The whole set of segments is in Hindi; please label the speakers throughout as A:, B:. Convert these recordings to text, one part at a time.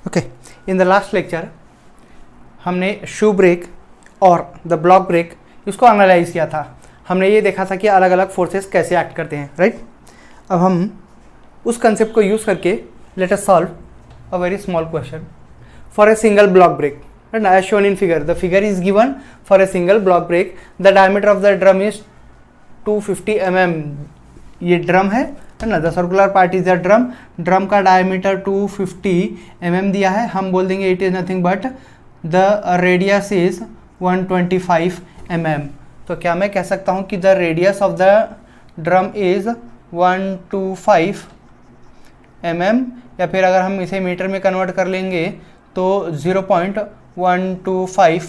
A: Okay, in the last lecture हमने शू ब्रेक और द ब्लॉक ब्रेक इसको एनालाइज किया था। हमने ये देखा था कि अलग अलग फोर्सेस कैसे एक्ट करते हैं, राइट। अब हम उस कंसेप्ट को यूज़ करके let us solve a very small question for a single block break, and as shown in figure, the figure is given for a single block break. The diameter of the drum is 250 mm. ये ड्रम है ना, the circular part is the drum. Drum का डायमीटर 250 mm दिया है। हम बोल देंगे it is nothing but the radius is 125 mm। तो क्या मैं कह सकता हूँ कि the radius of the drum is 125 mm, या फिर अगर हम इसे मीटर में कन्वर्ट कर लेंगे तो 0.125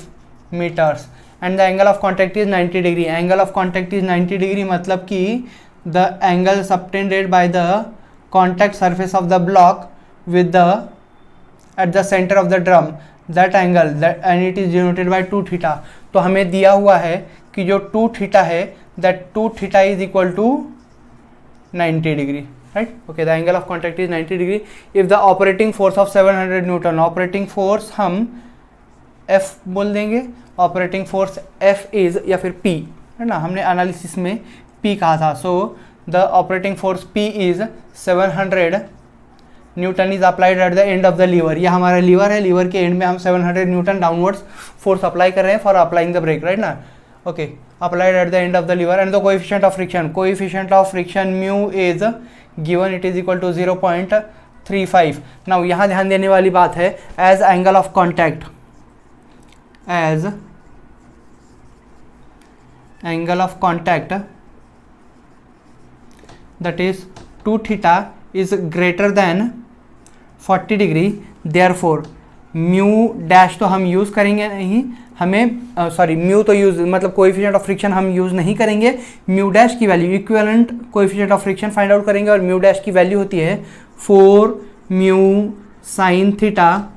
A: metres. And the angle of contact is 90 degree. Angle of contact is 90 degree मतलब कि the angle subtended by the contact surface of the block with the at the centre of the drum, that angle that and it is denoted by 2 theta. तो हमें दिया हुआ है कि जो 2 थीटा है that 2 theta is equal to 90 degree, right? Okay, the angle of contact is 90 degree. If the operating force of 700 Newton, operating force हम F बोल देंगे, operating force F is या फिर P, है ना, हमने एनालिसिस में P कहा था। So the operating force P is 700 Newton is applied at the end of the lever. यह हमारा लीवर है, लीवर के एंड में हम 700 न्यूटन डाउनवर्ड्स फोर्स अप्लाई कर रहे हैं for applying the brake, right ना। Okay, applied at the end of the lever and the coefficient of friction, coefficient of friction mu is given it is equal to 0.35. now यहाँ ध्यान देने वाली बात है, as angle of contact that is 2 theta is greater than 40 degree, therefore mu dash तो हम यूज़ करेंगे नहीं, हमें सॉरी म्यू तो यूज़ मतलब कोएफिशिएंट ऑफ फ्रिक्शन हम यूज़ नहीं करेंगे। म्यू डैश की value equivalent coefficient of friction find out करेंगे और म्यू डैश की वैल्यू होती है 4 mu sine theta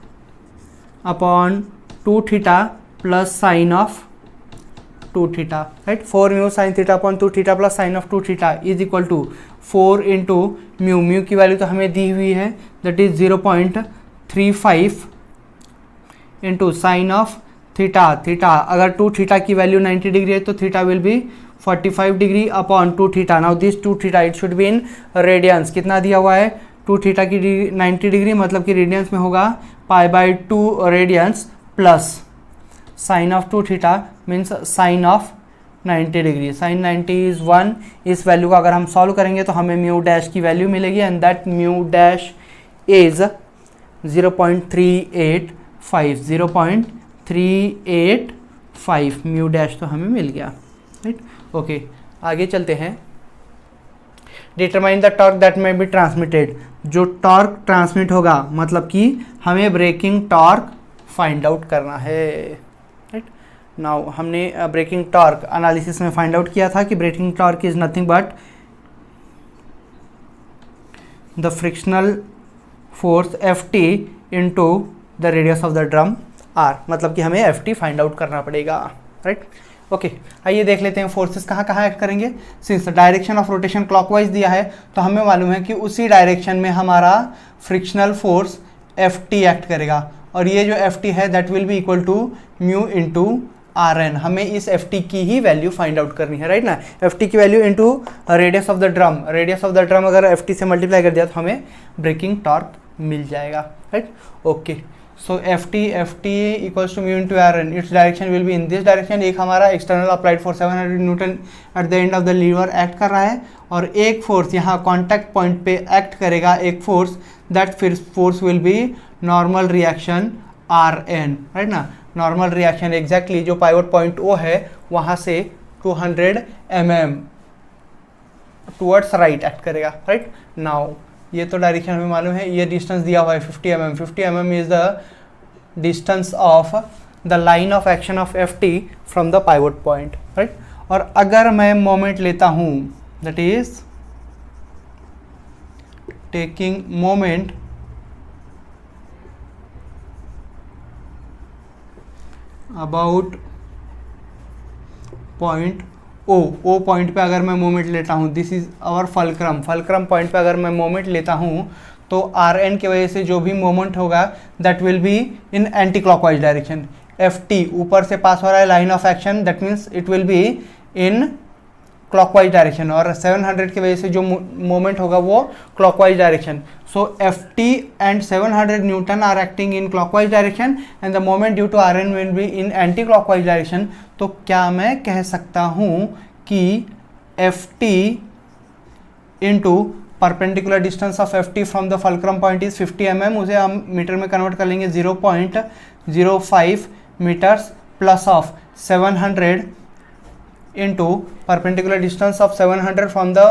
A: upon 2 theta plus sine of 2 theta, right. 4 mu sine theta upon 2 theta plus sine of 2 theta is equal to 4 into mu, mu की वैल्यू तो हमें दी हुई है that is 0.35 into sine of theta. Theta अगर 2 थीटा की वैल्यू 90 डिग्री है तो theta will B 45 degree upon 2 theta. Now this 2 theta it should be in radiance. कितना दिया हुआ है? 2 थीटा की 90 डिग्री मतलब कि रेडियंस में होगा π/2 radians plus sine of 2 theta means sine of 90 degree. Sine 90 is 1। इस वैल्यू को अगर हम सॉल्व करेंगे तो हमें म्यू डैश की वैल्यू मिलेगी and that mu dash is 0.385 mu dash तो हमें मिल गया, राइट। ओके, आगे चलते हैं। Determine the torque that may be transmitted, जो टॉर्क ट्रांसमिट होगा मतलब कि हमें ब्रेकिंग टॉर्क फाइंड आउट करना है, राइट। नाउ हमने ब्रेकिंग टॉर्क एनालिसिस में फाइंड आउट किया था कि braking torque is nothing but the frictional force Ft into the radius of the drum R, मतलब कि हमें Ft फाइंड आउट करना पड़ेगा, राइट। ओके, आइए देख लेते हैं फोर्सेस कहाँ कहाँ एक्ट करेंगे। Since direction of rotation clockwise दिया है तो हमें मालूम है कि उसी डायरेक्शन में हमारा फ्रिक्शनल फोर्स Ft एक्ट करेगा और ये जो Ft है that will be equal to mu into Rn। हमें इस Ft की ही वैल्यू फाइंड आउट करनी है, राइट ना। Ft की वैल्यू into radius of the drum, radius of the drum अगर Ft से मल्टीप्लाई कर दिया तो हमें ब्रेकिंग टॉर्क मिल जाएगा, right. Okay, so Ft equals to mu into Rn, it's direction will be in this direction. एक हमारा external applied force 700 newton at the end of the lever act कर रहा है और एक फोर्स यहाँ कॉन्टैक्ट पॉइंट पे एक्ट करेगा, एक force, that force will B normal reaction Rn, right ना। नॉर्मल रिएक्शन एग्जैक्टली जो पाइवट पॉइंट O है वहाँ से 200 mm टूवर्ड्स राइट एक्ट करेगा, राइट। नाउ ये तो डायरेक्शन हमें मालूम है, ये डिस्टेंस दिया हुआ है 50 mm। 50 mm is the distance of the line of action of Ft from the pivot point, right. और अगर मैं मोमेंट लेता हूँ that is taking moment about point O point पे अगर मैं मोमेंट लेता हूँ, this is our fulcrum, fulcrum point पे अगर मैं मोमेंट लेता हूँ तो आर एन की वजह से जो भी मोमेंट होगा that will be in anti clockwise direction. F T ऊपर से पास हो रहा है line of action, that means it will be in clockwise direction, और 700 की वजह से जो मोमेंट होगा वो clockwise direction. So F T and 700 newton are acting in clockwise direction and the moment due to R N will be in anti clockwise direction. तो क्या मैं कह सकता हूँ कि F T into perpendicular distance of F T from the fulcrum point is 50 mm, उसे हम मीटर में कन्वर्ट कर लेंगे 0.05 metres plus of 700 into perpendicular distance of 700 from the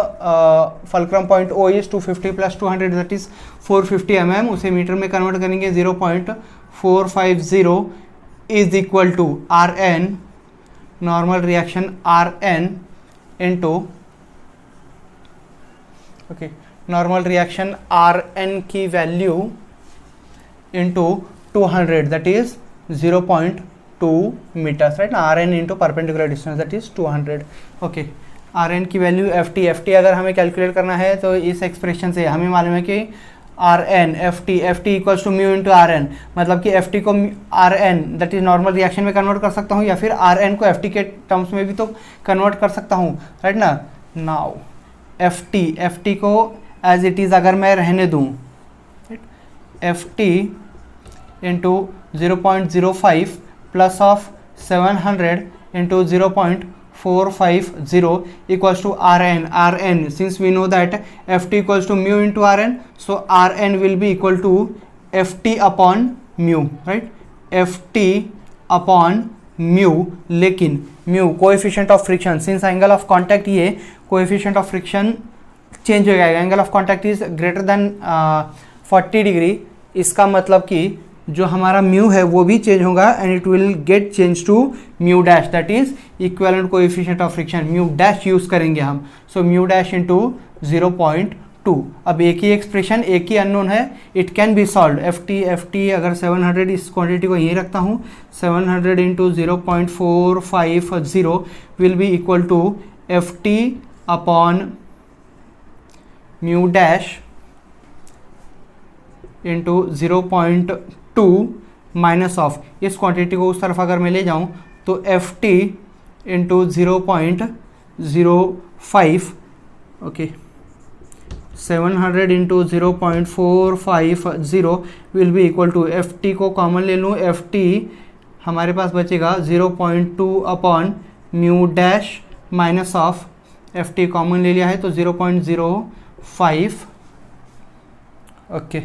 A: fulcrum point O is 250 plus 200 that is 450 mm, उसे मीटर में कन्वर्ट करेंगे 0.450 is equal to Rn normal reaction Rn into okay normal reaction Rn की value into 200 that is 0.2 meters, right? Rn into perpendicular distance that is 200. okay, Rn की वैल्यू एफ टी अगर हमें कैलकुलेट करना है तो इस एक्सप्रेशन से हमें मालूम है कि Rn F T equals to mu into Rn, मतलब कि एफ टी को Rn that is normal reaction में कन्वर्ट कर सकता हूँ या फिर Rn को एफ टी के टर्म्स में भी तो कन्वर्ट कर सकता हूँ, राइट ना। नाउ एफ टी को एज इट इज़ अगर मैं रहने दूँ, F T into 0.05 plus of 700 into 0.450 equals to Rn, since we know that Ft equals to mu into Rn, so Rn will be equal to Ft upon mu, right? Ft upon mu, लेकिन mu coefficient of friction, since angle of contact ये coefficient of friction चेंज हो जाएगा, angle of contact is greater than 40 degree, इसका मतलब कि जो हमारा म्यू है वो भी चेंज होगा and it will get change to mu dash, that is equivalent coefficient of friction, mu dash use करेंगे हम। So mu dash into 0.2। अब एक ही एक्सप्रेशन, एक ही अननोन है, it can be solve. F T अगर 700 इस क्वांटिटी को यहीं रखता हूँ, 700 into 0.450 will be equal to F T upon mu dash into 0.2 minus of, इस क्वांटिटी को उस तरफ अगर मैं ले जाऊं तो F T into 0.05, okay 700 into 0.450 will be equal to, F T को कॉमन ले लूँ, एफ टी हमारे पास बचेगा 0.2 upon mu dash minus of, F T common ले लिया है तो 0.05, okay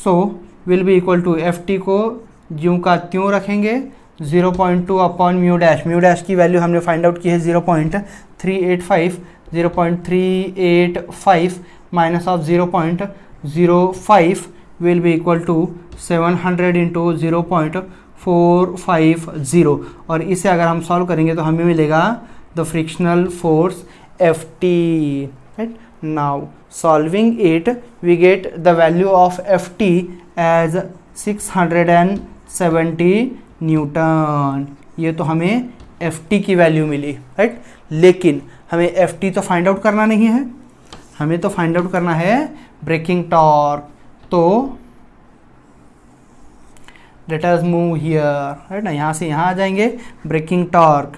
A: so will be equal to, F T को ज्यों का त्यों रखेंगे 0.2 अपॉन म्यू डैश की वैल्यू हमने फाइंड आउट की है 0.385 minus of 0.05 will be equal to 700 into 0.450, और इसे अगर हम सॉल्व करेंगे तो हमें मिलेगा the frictional force F T, right. Now solving it we get the value of Ft as 670 Newton, ये तो हमें Ft की वैल्यू मिली, राइट। लेकिन हमें Ft तो फाइंड आउट करना नहीं है, हमें तो फाइंड आउट करना है ब्रेकिंग टॉर्क। तो let us move here, right ना, यहाँ से यहाँ आ जाएंगे। ब्रेकिंग टॉर्क,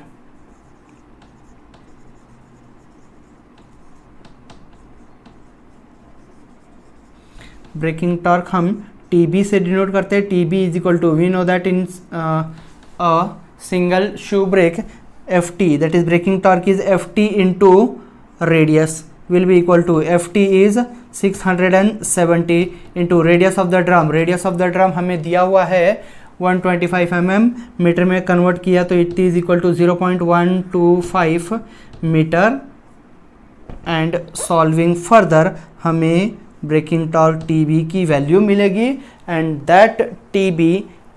A: ब्रेकिंग टॉर्क हम TB से डिनोट करते हैं। TB is equal to, we know that in a single shoe brake Ft, that is braking torque is Ft into radius will be equal to, Ft is 670 into radius of the drum. Radius of the drum हमें दिया हुआ है 125 mm, मीटर में कन्वर्ट किया तो it is equal to 0.125 metre. And solving further हमें ब्रेकिंग टॉर्क TB की वैल्यू मिलेगी and that TB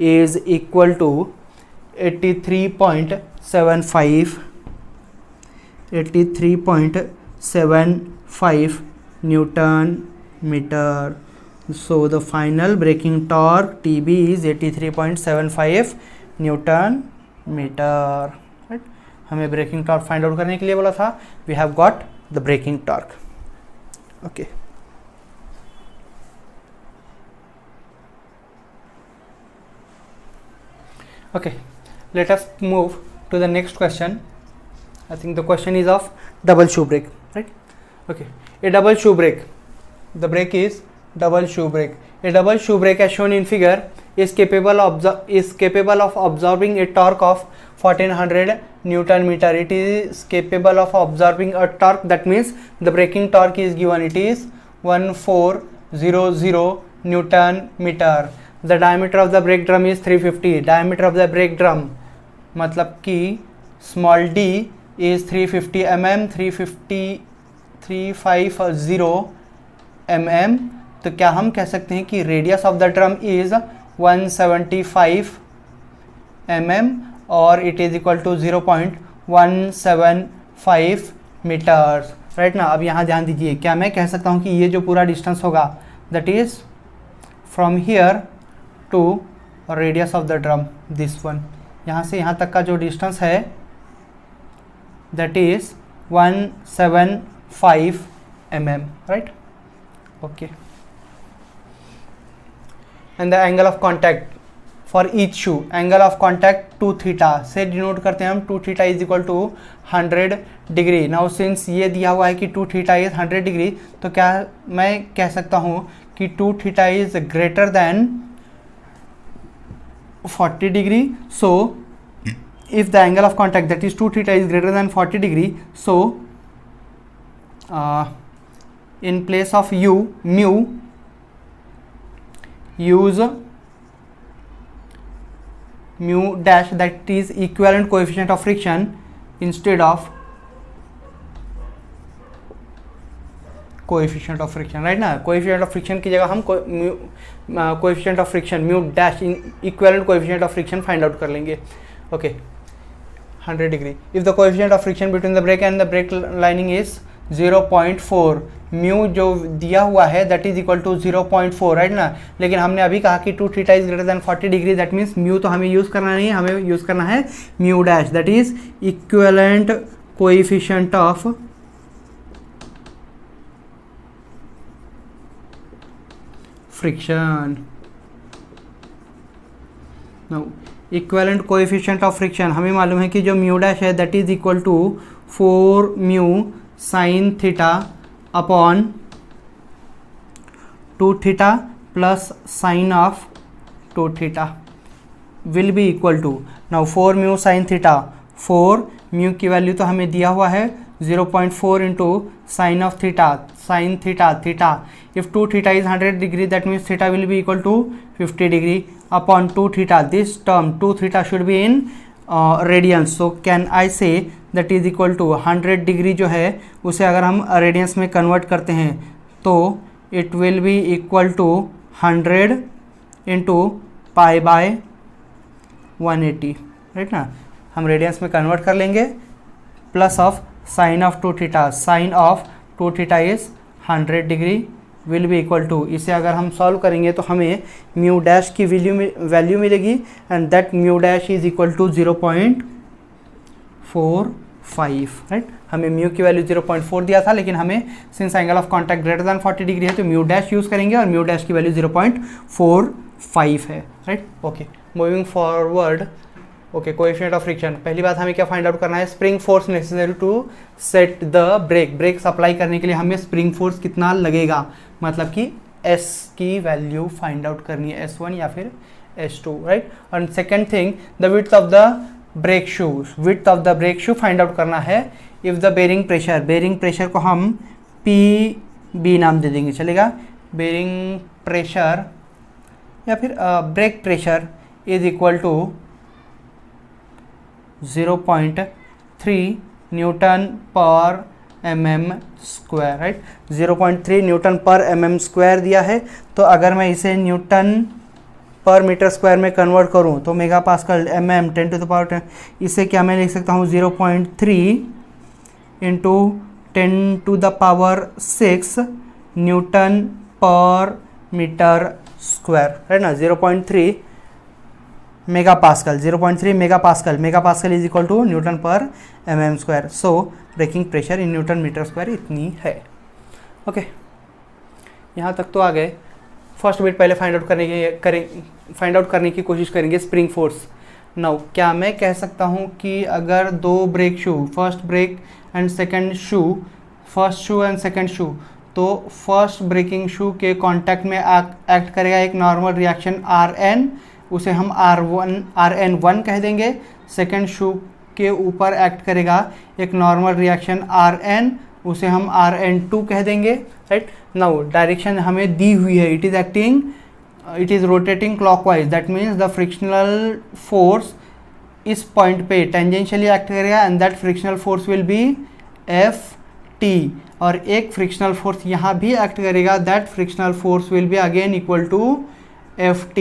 A: is equal to 83.75 newton metre. So the final braking torque TB is 83.75 newton metre, right. हमें ब्रेकिंग टॉर्क फाइंड आउट करने के लिए बोला था, we have got the braking torque, okay. Okay, let us move to the next question. I think the question is of double shoe brake, right? Okay, a double shoe brake. The brake is double shoe brake. A double shoe brake as shown in figure is capable of absorbing a torque of 1400 Newton meter. It is capable of absorbing a torque, that means the braking torque is given, it is 1400 Newton meter. The diameter of the brake drum is 350. Diameter of the brake drum मतलब कि small d is 350 mm, 350 mm. तो क्या हम कह सकते हैं कि radius of the drum is 175 mm और it is equal to 0.175 metres, right ना. अब यहाँ ध्यान दीजिए, क्या मैं कह सकता हूँ कि ये जो पूरा डिस्टेंस होगा that is from here to radius of the drum, this one, यहाँ से यहाँ तक का जो डिस्टेंस है that is 175 mm, right. Okay, and the angle of contact for each shoe, angle of contact 2 theta से डिनोट करते हैं हम. 2 theta is equal to 100 degree. Now since ये दिया हुआ है कि 2 theta is 100 डिग्री, तो क्या मैं कह सकता हूँ कि 2 theta is greater than 40 degree. so if the angle of contact that is 2 theta is greater than 40 degree, so in place of mu use mu dash, that is equivalent coefficient of friction instead of coefficient of friction, right ना. coefficient of friction की जगह हम coefficient of friction mu dash in equivalent coefficient of friction find out कर लेंगे. okay, 100 degree. if the coefficient of friction between the brake and the brake lining is 0.4, mu जो दिया हुआ है that is equal to 0.4, right ना. लेकिन हमने अभी कहा कि 2 theta is greater than 40 degree, that means mu तो हमें यूज़ करना नहीं है, हमें यूज़ करना है mu dash, that is equivalent coefficient of friction. Now equivalent coefficient of friction हमें मालूम है कि जो म्यू डैश है that is equal to 4 mu sine theta upon 2 theta plus sine of 2 theta will be equal to. Now 4 mu sine theta, 4 mu की वैल्यू तो हमें दिया हुआ है 0.4 into sine of theta, sine theta theta. If 2 theta is 100 degree that means theta will be equal to 50 degree upon 2 theta. This term 2 theta should be in radians, so can I say that is equal to 100 degree जो है उसे अगर हम रेडियंस में कन्वर्ट करते हैं तो it will be equal to 100 into pi by 180, right ना. हम रेडियंस में कन्वर्ट कर लेंगे plus of sine of 2 theta, sine of 2 theta is 100 degree will be equal to. इसे अगर हम सॉल्व करेंगे तो हमें म्यू डैश की वैल्यू मिलेगी and that mu dash is equal to 0.45, right. हमें म्यू की वैल्यू 0.4 दिया था, लेकिन हमें since angle of contact greater than 40 degree है तो म्यू डैश यूज़ करेंगे और म्यू डैश की वैल्यू 0.45 है, right. Okay, moving forward. Okay, coefficient of friction. पहली बात हमें क्या फाइंड आउट करना है, spring force necessary to set the brake. Brake supply करने के लिए हमें स्प्रिंग फोर्स कितना लगेगा, मतलब कि एस की वैल्यू फाइंड आउट करनी है, S1 या फिर S2, right. And second thing, the width of the brake shoe, width of the brake shoe find out करना है. If the bearing pressure, bearing pressure को हम PB नाम दे देंगे, चलेगा. बेरिंग प्रेशर या फिर brake pressure is equal to 0.3 newton per mm square, right. 0.3 newton per mm square दिया है, तो अगर मैं इसे न्यूटन पर मीटर स्क्वायर में कन्वर्ट करूं तो mega pascal mm 10 to the power 10, इसे क्या मैं लिख सकता हूं 0.3 इंटू 10 to the power 6 newton per metre square, right ना. 0.3 mega pascal, 0.3 mega pascal, mega pascal is equal to newton per mm square. So braking pressure in newton metre square इतनी है. ओके, यहाँ तक तो आ गए. फर्स्ट बिट पहले फाइंड आउट करने की कोशिश करेंगे, स्प्रिंग फोर्स. नाउ क्या मैं कह सकता हूँ कि अगर दो brake shoe, first brake and second shoe, first shoe and second shoe, तो फर्स्ट ब्रेकिंग शू के कांटेक्ट में एक्ट करेगा एक नॉर्मल रिएक्शन Rn, उसे हम Rn1 कह देंगे। सेकंड शू के ऊपर एक्ट करेगा एक नॉर्मल रिएक्शन Rn, उसे हम Rn2 कह देंगे, राइट। नाउ डायरेक्शन हमें दी हुई है, it is rotating clockwise, that means the frictional force इस पॉइंट पे टेंजेंशियली एक्ट करेगा and that frictional force will be Ft, और एक फ्रिक्शनल फोर्स यहाँ भी एक्ट करेगा, that frictional force will be again equal to Ft,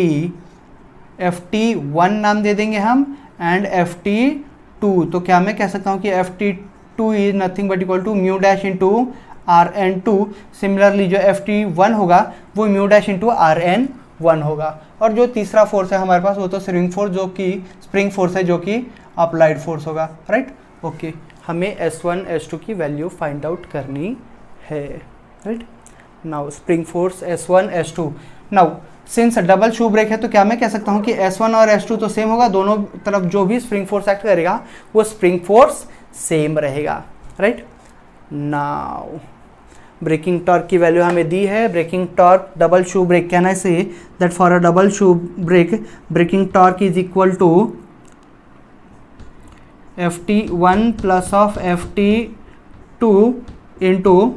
A: Ft1 नाम दे देंगे हम एंड Ft2। तो क्या मैं कह सकता हूँ कि Ft2 is nothing but equal to mu dash into Rn2। Similarly जो Ft1 होगा वो म्यू डैश इंटू Rn1 होगा। और जो तीसरा फोर्स है हमारे पास वो तो स्प्रिंग फोर्स है जो कि अप्लाइड फोर्स होगा, राइट। ओके, हमें S1 S2 की वैल्यू फाइंड आउट करनी है, right. Now spring force S1 S2। Now since double shoe brake है तो क्या मैं कह सकता हूँ कि S1 और S2 तो सेम होगा, दोनों तरफ जो भी स्प्रिंग फोर्स एक्ट करेगा वो स्प्रिंग फोर्स सेम रहेगा, राइट। नाउ ब्रेकिंग टॉर्क की वैल्यू हमें दी है। Braking torque double shoe brake, can I say that for a double shoe brake braking torque is equal to Ft1 plus of Ft2 into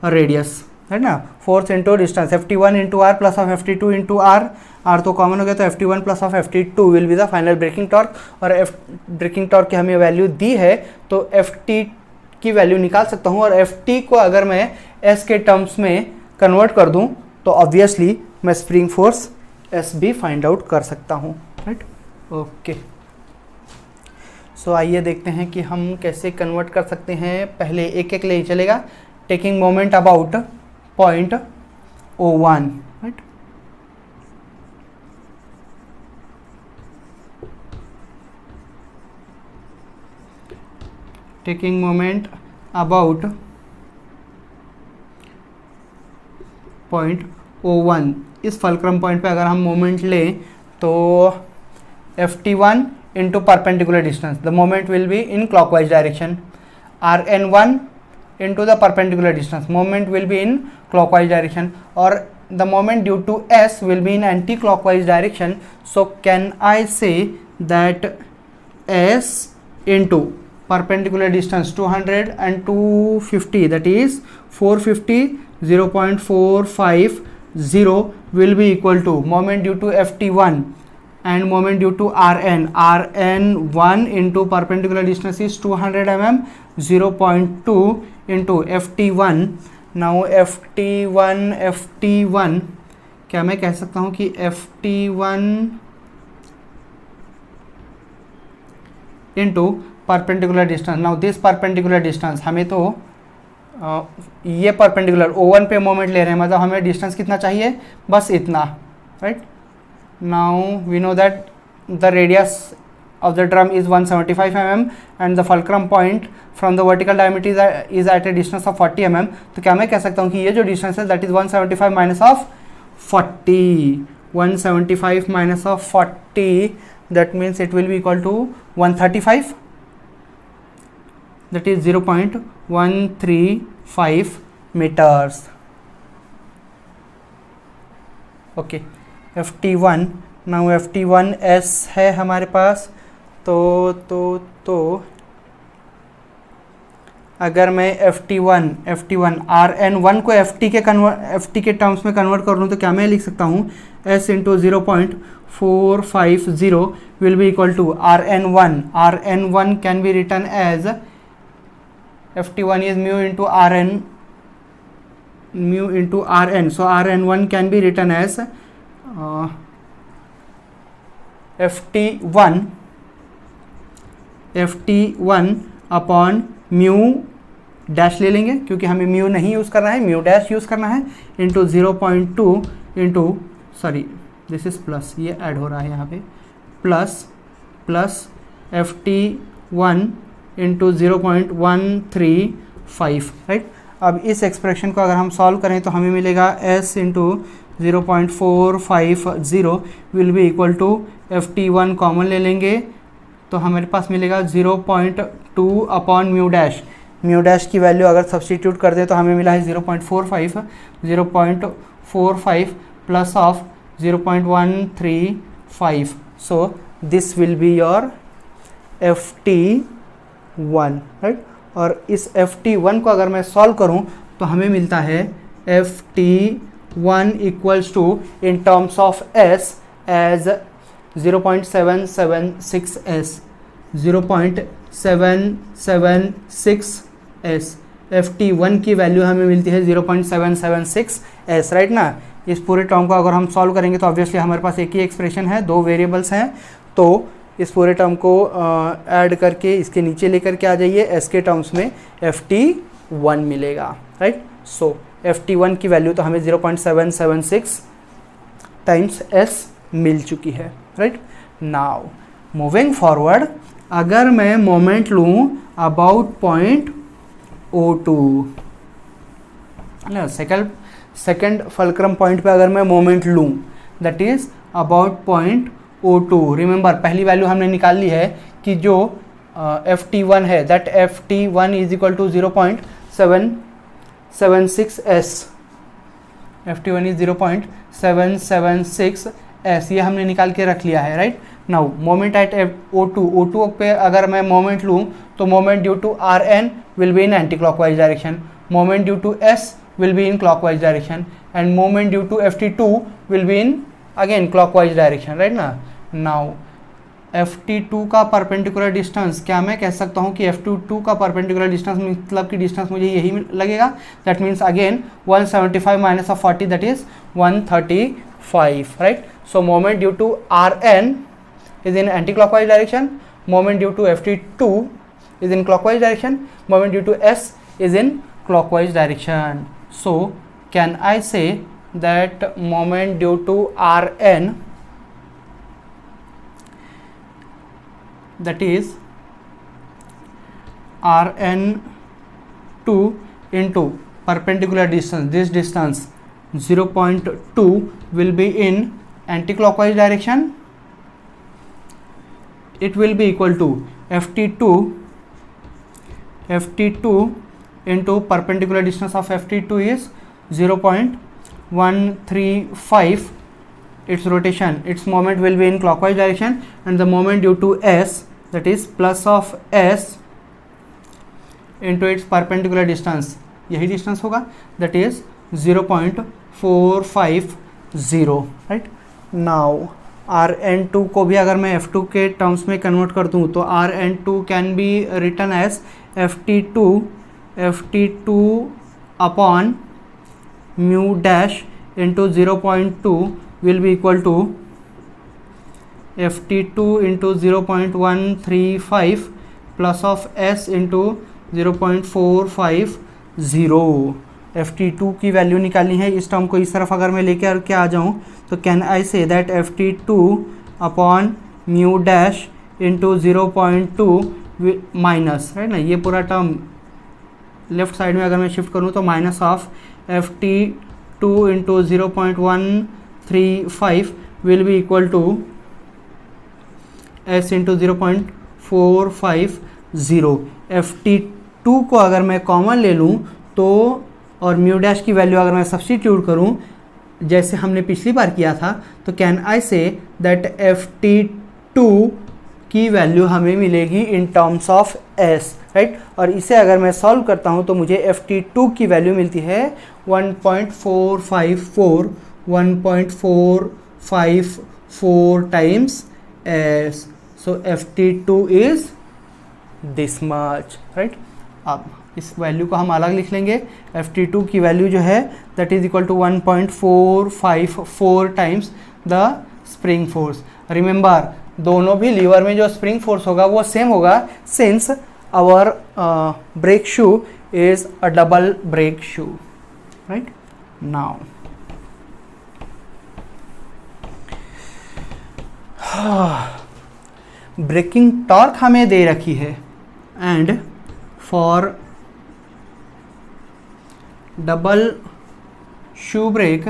A: radius, है ना, force into distance. Ft1 into R plus of Ft2 into R, R तो कॉमन हो गया तो Ft1 plus of Ft2 will be the final braking torque. और ब्रेकिंग टॉर्क की हमें वैल्यू दी है तो Ft की वैल्यू निकाल सकता हूँ, और Ft को अगर मैं S के टर्म्स में कन्वर्ट कर दूँ तो ऑब्वियसली मैं स्प्रिंग फोर्स S भी फाइंड आउट कर सकता हूँ, राइट। ओके, सो आइए देखते हैं कि हम कैसे कन्वर्ट कर सकते हैं। पहले एक एक ले ही चलेगा। Taking moment about point O1, right. Taking moment about point O1, इस फलक्रम पॉइंट पे अगर हम मोमेंट लें तो Ft1 into perpendicular distance, the moment will be in clockwise direction. Rn1 into the perpendicular distance, moment will be in clockwise direction, or the moment due to S will be in anti-clockwise direction. So can I say that S into perpendicular distance 200 and 250, that is 450, 0.450 will be equal to moment due to Ft1 and moment due to Rn1 into perpendicular distance is 200 mm, 0.2 into Ft1. now Ft1 क्या मैं कह सकता हूँ कि Ft1 into perpendicular distance. now this perpendicular distance हमें तो ये perpendicular O1 पे मोमेंट ले रहे हैं, मतलब हमें डिस्टेंस कितना चाहिए, बस इतना, right. Now we know that the radius of the drum is 175 mm and the fulcrum point from the vertical diameter is at a distance of 40 mm. तो क्या मैं कह सकता हूँ कि ये जो डिस्टेंस है that is 175 minus of 40, 175 minus of 40, that means it will be equal to 135, that is 0.135 meters. Okay, Ft1, now Ft1s है हमारे पास, तो अगर मैं Ft1 Rn1 को Ft के टर्म्स में कन्वर्ट कर लूँ तो क्या मैं लिख सकता हूँ S into 0.450 will be equal to Rn1 can be return as Ft1 is mu into Rn, so Rn1 can be written as Ft1 upon mu dash ले लेंगे क्योंकि हमें म्यू नहीं यूज़ करना है, म्यू डैश यूज़ करना है, into 0.2 into sorry this is plus, ये ऐड हो रहा है यहाँ पे, प्लस Ft1 इंटू 0.135, राइट। अब इस एक्सप्रेशन को अगर हम सॉल्व करें तो हमें मिलेगा S into 0.450 will be equal to FT1 common ले लेंगे तो हमारे पास मिलेगा 0.2 अपॉन म्यू डैश की वैल्यू अगर सब्सटीट्यूट कर दें तो हमें मिला है 0.45 plus of 0.135 so this will be your FT1 right. और इस FT1 को अगर मैं सॉल्व करूं तो हमें मिलता है FT1 equals to in terms of S as 0.776S 0.776S FT1 की वैल्यू हमें मिलती है 0.776S राइट ना। इस पूरे टर्म को अगर हम सॉल्व करेंगे तो ऑब्वियसली हमारे पास एक ही एक्सप्रेशन है, दो वेरिएबल्स हैं, तो इस पूरे टर्म को ऐड करके इसके नीचे लेकर के आ जाइए, S के टर्म्स में FT1 मिलेगा राइट। सो FT1 की वैल्यू तो हमें 0.776 टाइम्स S मिल चुकी है राइट। नाउ मूविंग फॉरवर्ड, अगर मैं मोमेंट लूँ अबाउट पॉइंट O2 ना, सेकंड फल्क्रम पॉइंट पे अगर मैं मोमेंट लूँ that is about point O2, remember पहली वैल्यू हमने निकाल ली है कि जो FT1 है that FT1 is equal to 0.776S, FT1 is 0.776S, ये हमने निकाल के रख लिया है right. Now moment at O2 पे अगर मैं मोमेंट लूँ तो moment due to Rn will be in anti clockwise direction, moment due to S will be in clockwise direction and moment due to FT2 will be in again clockwise direction right ना। now FT2 का परपेंडिकुलर डिस्टेंस, क्या मैं कह सकता हूँ कि FT2 का परपेंडिकुलर डिस्टेंस मतलब कि डिस्टेंस मुझे यही लगेगा, that means again 175 minus of 40 that is 135 right. So moment due to Rn is in anti-clockwise direction, moment due to FT2 is in clockwise direction, moment due to S is in clockwise direction. So can I say that moment due to Rn, that is Rn2 into perpendicular distance, this distance 0.2 will be in anti-clockwise direction, it will be equal to FT2 into perpendicular distance of FT2 is 0.135, its rotation, its moment will be in clockwise direction, and the moment due to S, that is plus of S into its perpendicular distance, यही distance होगा, that is 0.450 right। now Rn2 को भी अगर मैं F2 के टर्म्स में कन्वर्ट कर दूँ तो Rn2 can be written as FT2 upon mu dash into 0.2 will be equal to FT2 into 0.135 plus of S into 0.450। FT2 की वैल्यू निकालनी है, इस टर्म को इस तरफ अगर मैं लेके के आ जाऊँ तो can I say that FT2 upon mu dash into 0.2 minus right ना, ये पूरा टर्म लेफ्ट साइड में अगर मैं शिफ्ट करूँ तो minus of FT2 into 0.135 will be equal to S into 0.450। FT2 को अगर मैं कॉमन ले लूँ तो और म्यू डैश की वैल्यू अगर मैं सब्स्टिट्यूट करूँ जैसे हमने पिछली बार किया था तो can I say that FT2 की वैल्यू हमें मिलेगी इन टर्म्स ऑफ S राइट। और इसे अगर मैं सॉल्व करता हूँ तो मुझे FT2 की वैल्यू मिलती है 1.454 times S। So FT2 is this much right. अब इस वैल्यू को हम अलग लिख लेंगे, FT2 की वैल्यू जो है that is equal to 1.454 times the spring force. Remember दोनों भी लीवर में जो स्प्रिंग फोर्स होगा वो सेम होगा since our brake shoe is a double brake shoe right. Now braking torque हमें दे रखी है and for double shoe brake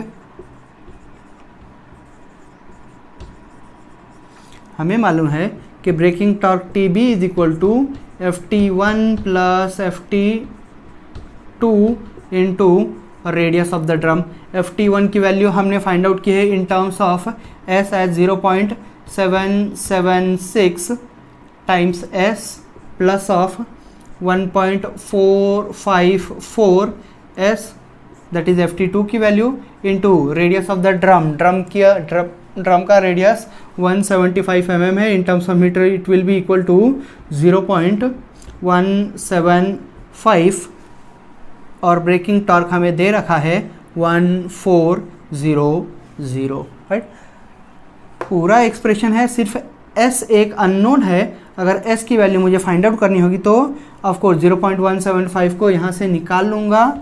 A: हमें मालूम है कि braking torque T B is equal to Ft1 plus Ft2 into radius of the drum. Ft1 की वैल्यू हमने फाइंड आउट की है in terms of S as 0.776 times S plus of 1.454 S, that is Ft2 की वैल्यू into radius of the drum. Drum का रेडियस 175 mm है, in terms of meter it will be equal to 0.175 और ब्रेकिंग टॉर्क हमें दे रखा है 1400, राइट। पूरा एक्सप्रेशन है, सिर्फ S एक अननोन है। अगर S की वैल्यू मुझे फाइंड आउट करनी होगी तो ऑफकोर्स 0.175 को यहाँ से निकाल लूँगा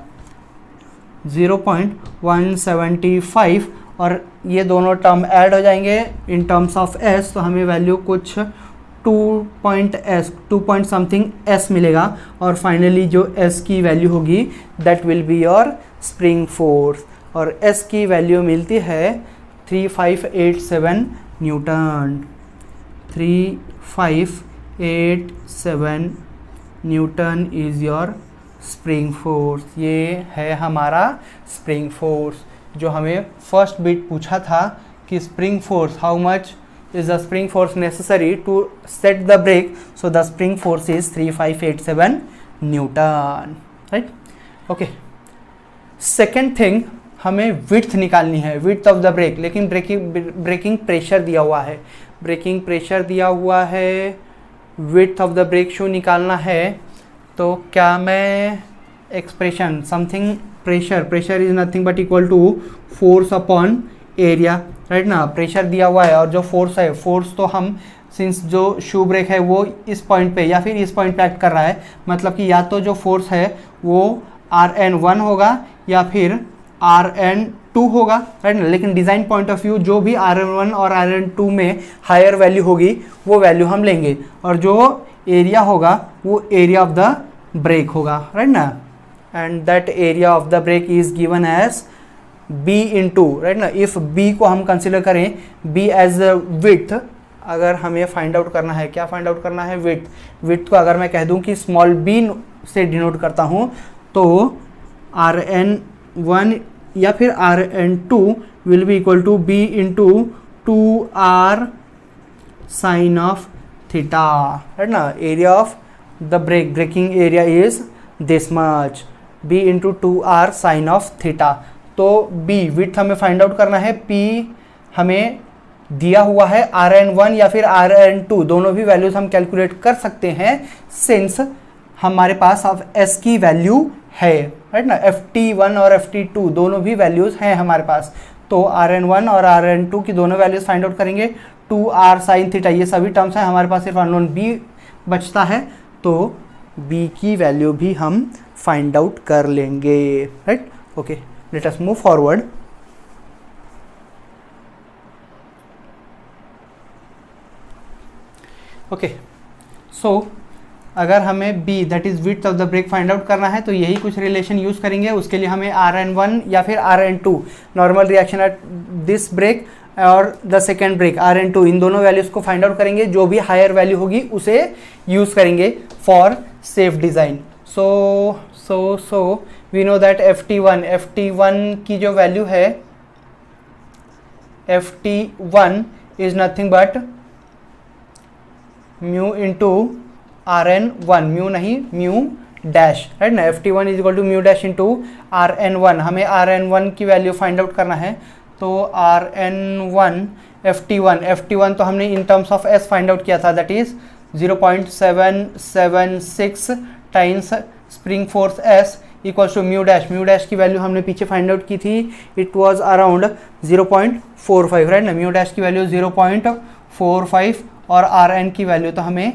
A: 0.175 और ये दोनों टर्म ऐड हो जाएंगे इन टर्म्स ऑफ S, तो हमें वैल्यू कुछ 2 पॉइंट समथिंग S मिलेगा और फाइनली जो S की वैल्यू होगी that will be your spring force, और S की वैल्यू मिलती है 3587 Newton. 3587 Newton is your spring force. ये है हमारा स्प्रिंग फोर्स जो हमें फर्स्ट बिट पूछा था कि spring force, how much is the spring force necessary to set the brake, so the spring force is 3587 newton, right. Okay, second thing, हमें विड्थ निकालनी है, विड्थ ऑफ द ब्रेक। लेकिन ब्रेकिंग प्रेशर दिया हुआ है, ब्रेकिंग प्रेशर दिया हुआ है, width of the brake shoe निकालना है। तो क्या मैं expression something pressure is nothing but equal to force upon area, right ना। प्रेशर दिया हुआ है और जो फोर्स है, फोर्स तो हम सिंस जो शू ब्रेक है वो इस पॉइंट पे या फिर इस पॉइंट पे एक्ट कर रहा है, मतलब कि या तो जो फोर्स है वो Rn1 होगा या फिर Rn2 होगा, राइट ना। लेकिन डिज़ाइन पॉइंट ऑफ व्यू जो भी Rn1 और Rn2 में हायर वैल्यू होगी वो वैल्यू हम लेंगे, और जो एरिया होगा वो एरिया ऑफ द ब्रेक होगा, राइट ना। And that area of the brake is given as B into, right ना। इफ B को हम कंसिडर करें B एज विड्थ, अगर हमें फाइंड आउट करना है, क्या फाइंड आउट करना है, विड्थ को अगर मैं कह दूं कि स्मॉल b से डिनोट करता हूं तो Rn1 या फिर Rn2 will be equal to B into 2R sine of theta, right ना। Area of the braking area is this much, B into 2R sine of theta. तो B विड्थ हमें फाइंड आउट करना है, P हमें दिया हुआ है, Rn1 या फिर Rn2 दोनों भी वैल्यूज हम कैलकुलेट कर सकते हैं सिंस हमारे पास अब S की वैल्यू है, राइट ना। Ft1 और Ft2 दोनों भी वैल्यूज हैं हमारे पास, तो Rn1 और Rn2 की दोनों वैल्यूज फाइंड आउट करेंगे। 2R साइन थीटा ये सभी टर्म्स हैं हमारे पास, सिर्फ अननोन B बचता है, तो B की वैल्यू भी हम फाइंड आउट कर लेंगे, right. Okay, let us move forward. Okay, so अगर हमें B that is width of the brake find out करना है तो यही कुछ रिलेशन यूज करेंगे। उसके लिए हमें Rn1 या फिर Rn2 normal reaction at this brake और द सेकेंड ब्रेक Rn2 इन दोनों वैल्यूज को फाइंड आउट करेंगे, जो भी हायर वैल्यू होगी उसे यूज करेंगे for safe design. So we know that Ft1 की जो वैल्यू है, Ft1 is nothing but mu into Rn1, mu नहीं म्यू डैश, राइट ना। Ft1 is equal to mu dash into Rn1। हमें Rn1 की वैल्यू फाइंड आउट करना है, तो Rn1 Ft1 तो हमने in terms of S find out किया था, that is 0.776 times spring force S equals to mu dash की वैल्यू हमने पीछे फाइंड आउट की थी, इट वाज अराउंड 0.45, राइट ना। म्यू डैश की वैल्यू 0.45 और Rn की वैल्यू तो हमें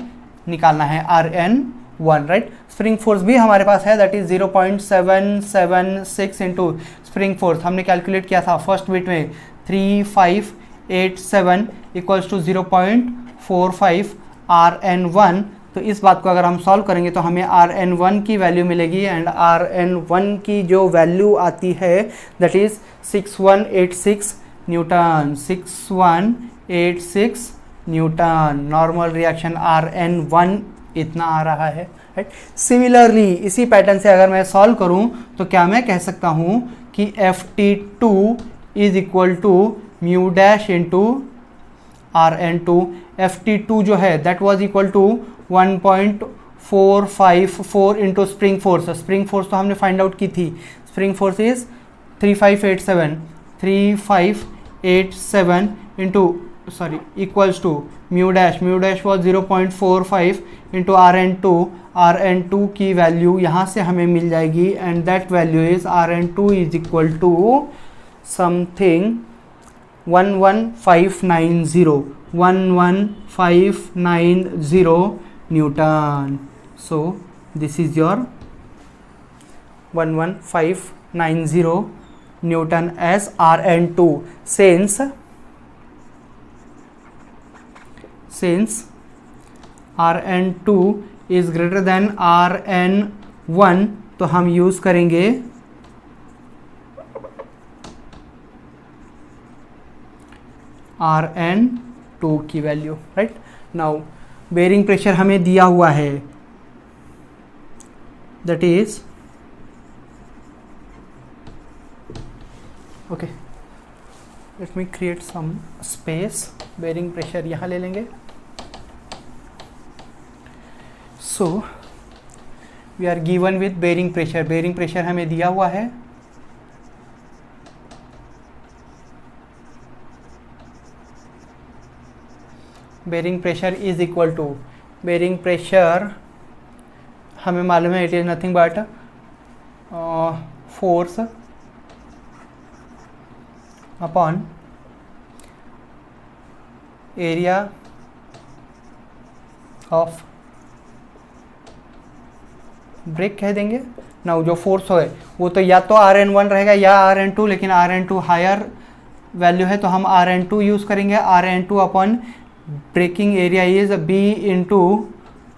A: निकालना है Rn1, राइट। स्प्रिंग फोर्स भी हमारे पास है, that is 0.776 into spring force हमने कैलकुलेट किया था फर्स्ट बिट में 3587 इक्वल्स टू 0.45 Rn1। तो इस बात को अगर हम सॉल्व करेंगे तो हमें Rn1 की वैल्यू मिलेगी, एंड Rn1 की जो वैल्यू आती है that is 6186 Newton, 6186 Newton. Normal reaction Rn1 इतना आ रहा है, राइट। सिमिलरली इसी पैटर्न से अगर मैं सॉल्व करूं तो क्या मैं कह सकता हूं कि Ft2 is equal to mu dash into Rn2। Ft2 जो है that was equal to 1.454 into spring force. Spring force तो हमने फाइंड आउट की थी, spring force is 3587 into sorry equals to mu dash was 0.45 into Rn2 की वैल्यू यहाँ से हमें मिल जाएगी and that value is Rn2 is equal to something 11590 newton. So this is your 11590 newton as Rn2 since Rn2 is greater than Rn1 तो हम यूज करेंगे Rn2 की value, right. Now bearing pressure हमें दिया हुआ है, that is okay, let me create some space. Bearing pressure यहाँ ले लेंगे। So we are given with bearing pressure. Bearing pressure हमें दिया हुआ है, bearing pressure is equal to, bearing pressure हमें मालूम है it is nothing but force upon area of brake कह देंगे ना। जो फोर्स है वो तो या तो Rn1 रहेगा या Rn2, लेकिन Rn2 हायर वैल्यू है तो हम Rn2 यूज़ करेंगे। Rn2 upon braking area is B into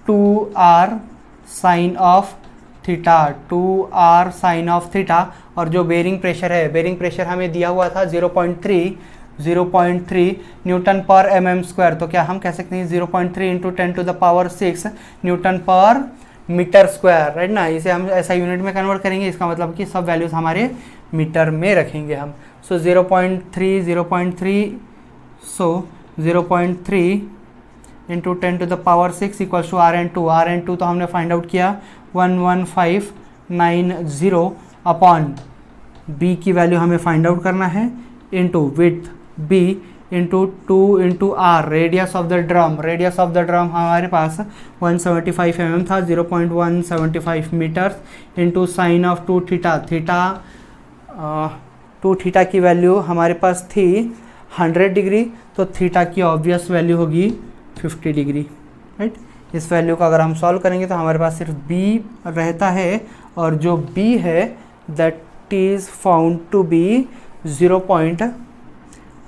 A: 2R sine of theta, 2R sine of theta. और जो बेरिंग प्रेशर है, बेरिंग प्रेशर हमें दिया हुआ था 0.3 न्यूटन पर mm स्क्वायर। तो क्या हम कह सकते हैं 0.3 into 10⁶ Newton per metre square, right ना। इसे हम ऐसा यूनिट में कन्वर्ट करेंगे, इसका मतलब कि सब वैल्यूज हमारे मीटर में रखेंगे हम। So 0.3 so 0.3 into 10⁶ equals to Rn2 तो हमने फाइंड आउट किया 11590 अपॉन B की वैल्यू हमें फाइंड आउट करना है into with B into 2 into R radius of the drum. Radius of the drum हमारे पास 175 mm था, 0.175 meter into sine of 2 theta. 2 theta की वैल्यू हमारे पास थी 100 डिग्री, तो थीटा की ऑब्वियस वैल्यू होगी 50 डिग्री, राइट। इस वैल्यू का अगर हम सॉल्व करेंगे तो हमारे पास सिर्फ B रहता है, और जो B है that is found to be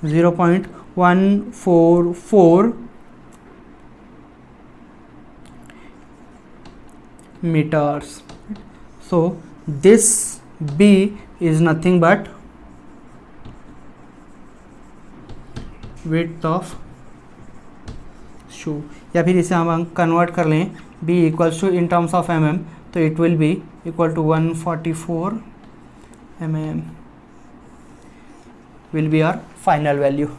A: 0.144 meters. So this B is nothing but width of shoe, या फिर इसे हम कन्वर्ट कर लें B equals to in terms of mm, तो it will be equal to 144 mm will be our final value.